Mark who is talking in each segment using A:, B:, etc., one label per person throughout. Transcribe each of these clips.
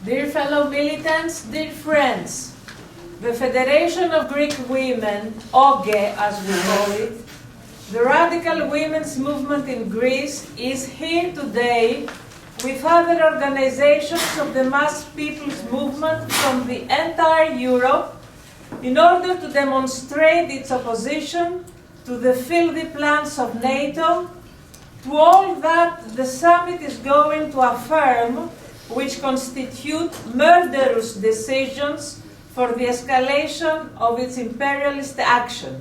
A: Dear fellow militants, dear friends, the Federation of Greek Women, OGE as we call it, the radical women's movement in Greece, is here today with other organizations of the mass people's movement from the entire Europe in order to demonstrate its opposition to the filthy plans of NATO, to all that the summit is going to affirm, which constitute murderous decisions for the escalation of its imperialist action.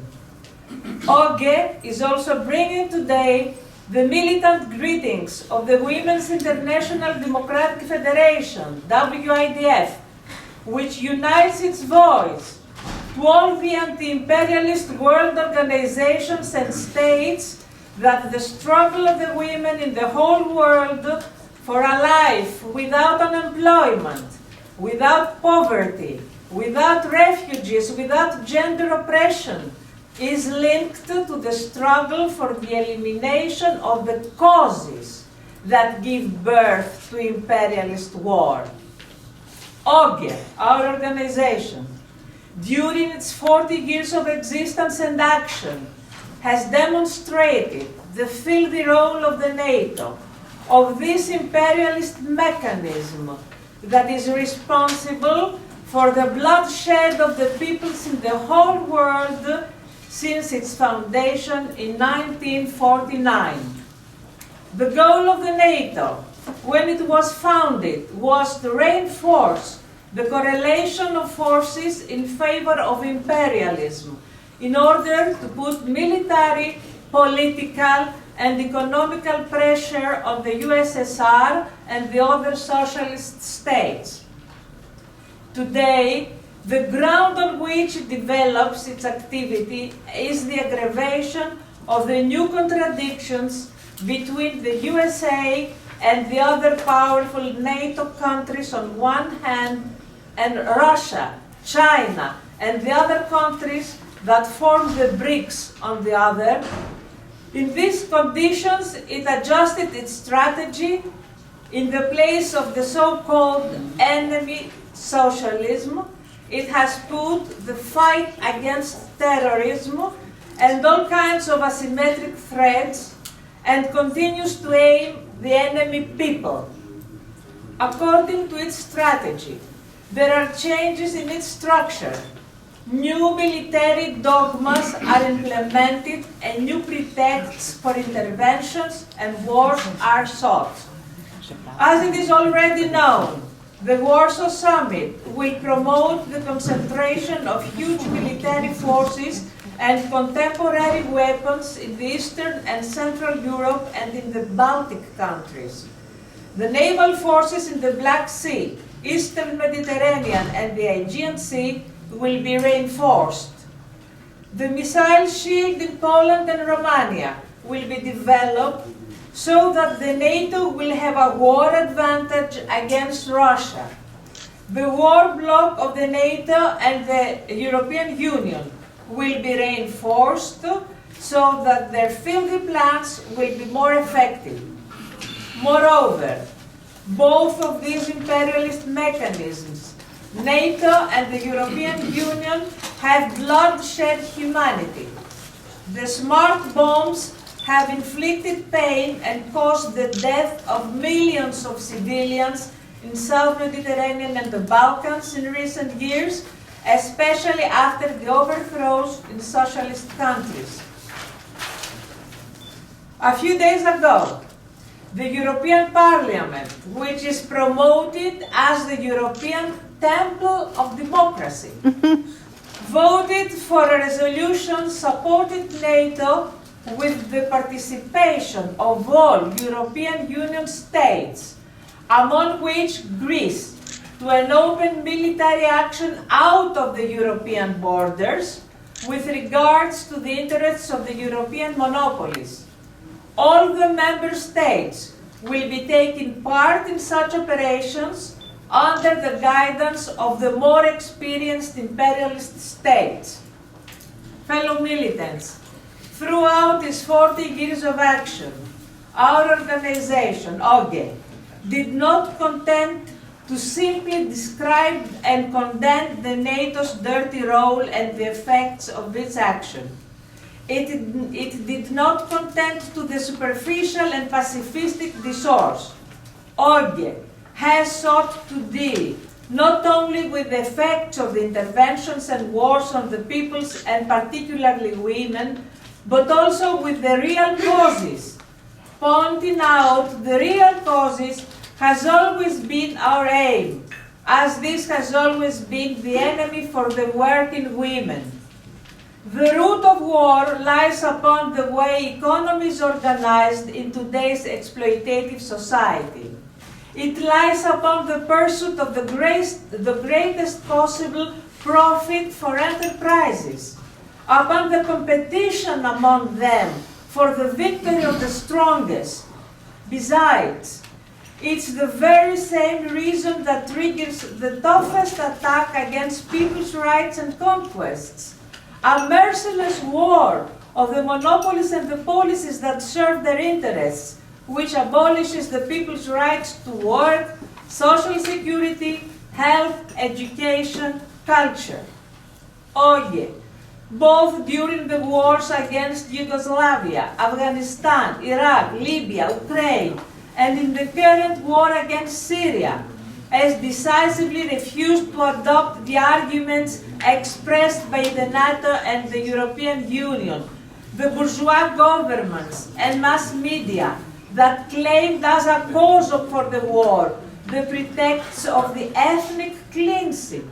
A: OGE is also bringing today the militant greetings of the Women's International Democratic Federation, WIDF, which unites its voice to all the anti-imperialist world organizations and states that the struggle of the women in the whole world for a life without unemployment, without poverty, without refugees, without gender oppression, is linked to the struggle for the elimination of the causes that give birth to imperialist war. OGE, our organization, during its 40 years of existence and action, has demonstrated the filthy role of the NATO, of this imperialist mechanism that is responsible for the bloodshed of the peoples in the whole world since its foundation in 1949. The goal of the NATO, when it was founded, was to reinforce the correlation of forces in favor of imperialism in order to put military, political, and economical pressure on the USSR and the other socialist states. Today, the ground on which it develops its activity is the aggravation of the new contradictions between the USA and the other powerful NATO countries on one hand, and Russia, China, and the other countries that form the BRICS on the other. In these conditions, it adjusted its strategy. In the place of the so-called enemy socialism, it has put the fight against terrorism and all kinds of asymmetric threats and continues to aim the enemy people. According to its strategy, there are changes in its structure. New military dogmas are implemented and new pretexts for interventions and wars are sought. As it is already known, the Warsaw Summit will promote the concentration of huge military forces and contemporary weapons in the Eastern and Central Europe and in the Baltic countries. The naval forces in the Black Sea, Eastern Mediterranean and the Aegean Sea will be reinforced. The missile shield in Poland and Romania will be developed so that the NATO will have a war advantage against Russia. The war bloc of the NATO and the European Union will be reinforced so that their filthy plans will be more effective. Moreover, both of these imperialist mechanisms, NATO and the European Union, have bloodshed humanity. The smart bombs have inflicted pain and caused the death of millions of civilians in South Mediterranean and the Balkans in recent years, especially after the overthrows in socialist countries. A few days ago, the European Parliament, which is promoted as the European Temple of Democracy, voted for a resolution supporting NATO with the participation of all European Union states, among which Greece, to an open military action out of the European borders with regards to the interests of the European monopolies. All the member states will be taking part in such operations under the guidance of the more experienced imperialist states. Fellow militants, throughout its 40 years of action, our organization, OGE, did not content to simply describe and condemn the NATO's dirty role and the effects of its action. It did not content to the superficial and pacifistic discourse. ORGE has sought to deal not only with the effects of the interventions and wars on the peoples and particularly women, but also with the real causes. Pointing out the real causes has always been our aim, as this has always been the enemy for the working women. The root of war lies upon the way economy is organized in today's exploitative society. It lies upon the pursuit of the greatest possible profit for enterprises, upon the competition among them for the victory of the strongest. Besides, it's the very same reason that triggers the toughest attack against people's rights and conquests. A merciless war of the monopolies and the policies that serve their interests, which abolishes the people's rights to work, social security, health, education, culture. OIE, both during the wars against Yugoslavia, Afghanistan, Iraq, Libya, Ukraine, and in the current war against Syria, has decisively refused to adopt the arguments expressed by the NATO and the European Union, the bourgeois governments and mass media that claimed as a cause for the war the pretexts of the ethnic cleansing,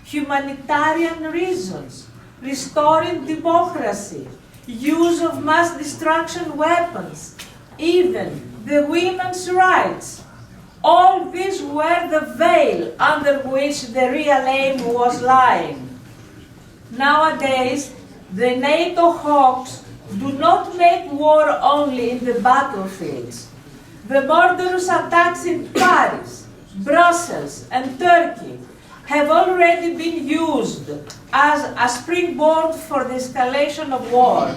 A: humanitarian reasons, restoring democracy, use of mass destruction weapons, even the women's rights. All these were the veil under which the real aim was lying. Nowadays, the NATO hawks do not make war only in the battlefields. The murderous attacks in Paris, Brussels, and Turkey have already been used as a springboard for the escalation of war.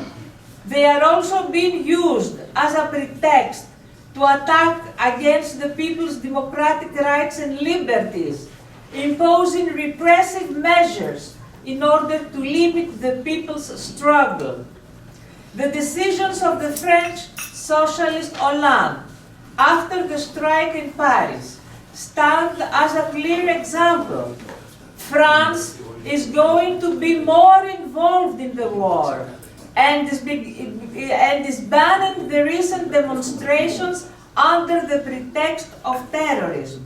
A: They are also being used as a pretext to attack against the people's democratic rights and liberties, imposing repressive measures in order to limit the people's struggle. The decisions of the French socialist Hollande after the strike in Paris stand as a clear example. France is going to be more involved in the war and is banning the recent demonstrations under the pretext of terrorism.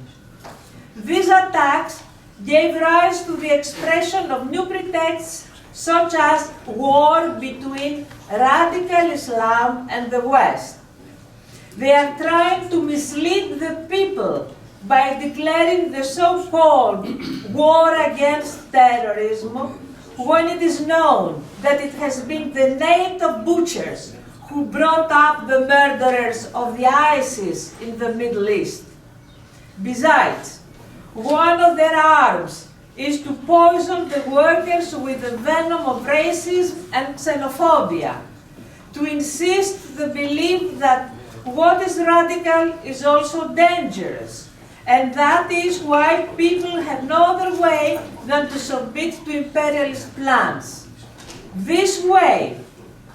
A: These attacks gave rise to the expression of new pretexts such as war between radical Islam and the West. They are trying to mislead the people by declaring the so-called war against terrorism when it is known that it has been the NATO butchers who brought up the murderers of the ISIS in the Middle East. Besides, one of their arms is to poison the workers with the venom of racism and xenophobia, to insist the belief that what is radical is also dangerous, and that is why people have no other way than to submit to imperialist plans. This way,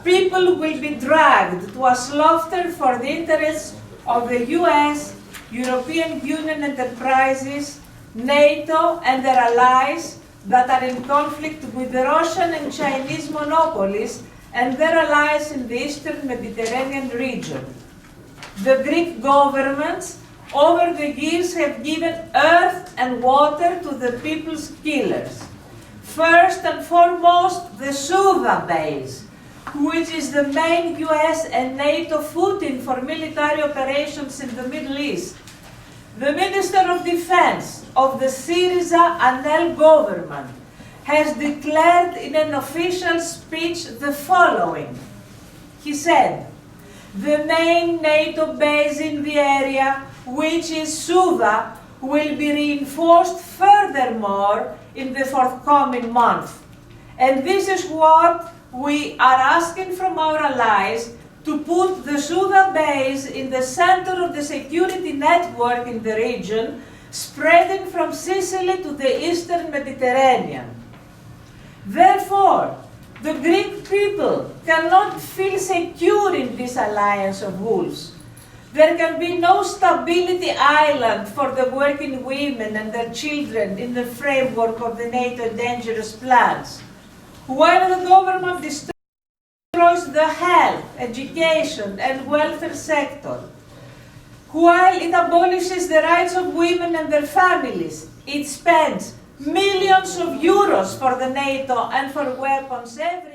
A: people will be dragged to a slaughter for the interests of the US, European Union enterprises, NATO and their allies that are in conflict with the Russian and Chinese monopolies and their allies in the Eastern Mediterranean region. The Greek governments over the years have given earth and water to the people's killers. First and foremost, the Suva base, which is the main US and NATO footing for military operations in the Middle East. The Minister of Defense of the Syriza Anel government has declared in an official speech the following. He said, "The main NATO base in the area, which is Suva, will be reinforced furthermore in the forthcoming month. And this is what we are asking from our allies, to put the Suva base in the center of the security network in the region, spreading from Sicily to the eastern Mediterranean. Therefore, the Greek people cannot feel secure in this alliance of wolves. There can be no stability island for the working women and their children in the framework of the NATO dangerous plans. While the government destroys the health, education, and welfare sector, while it abolishes the rights of women and their families, it spends millions of euros for the NATO and for weapons every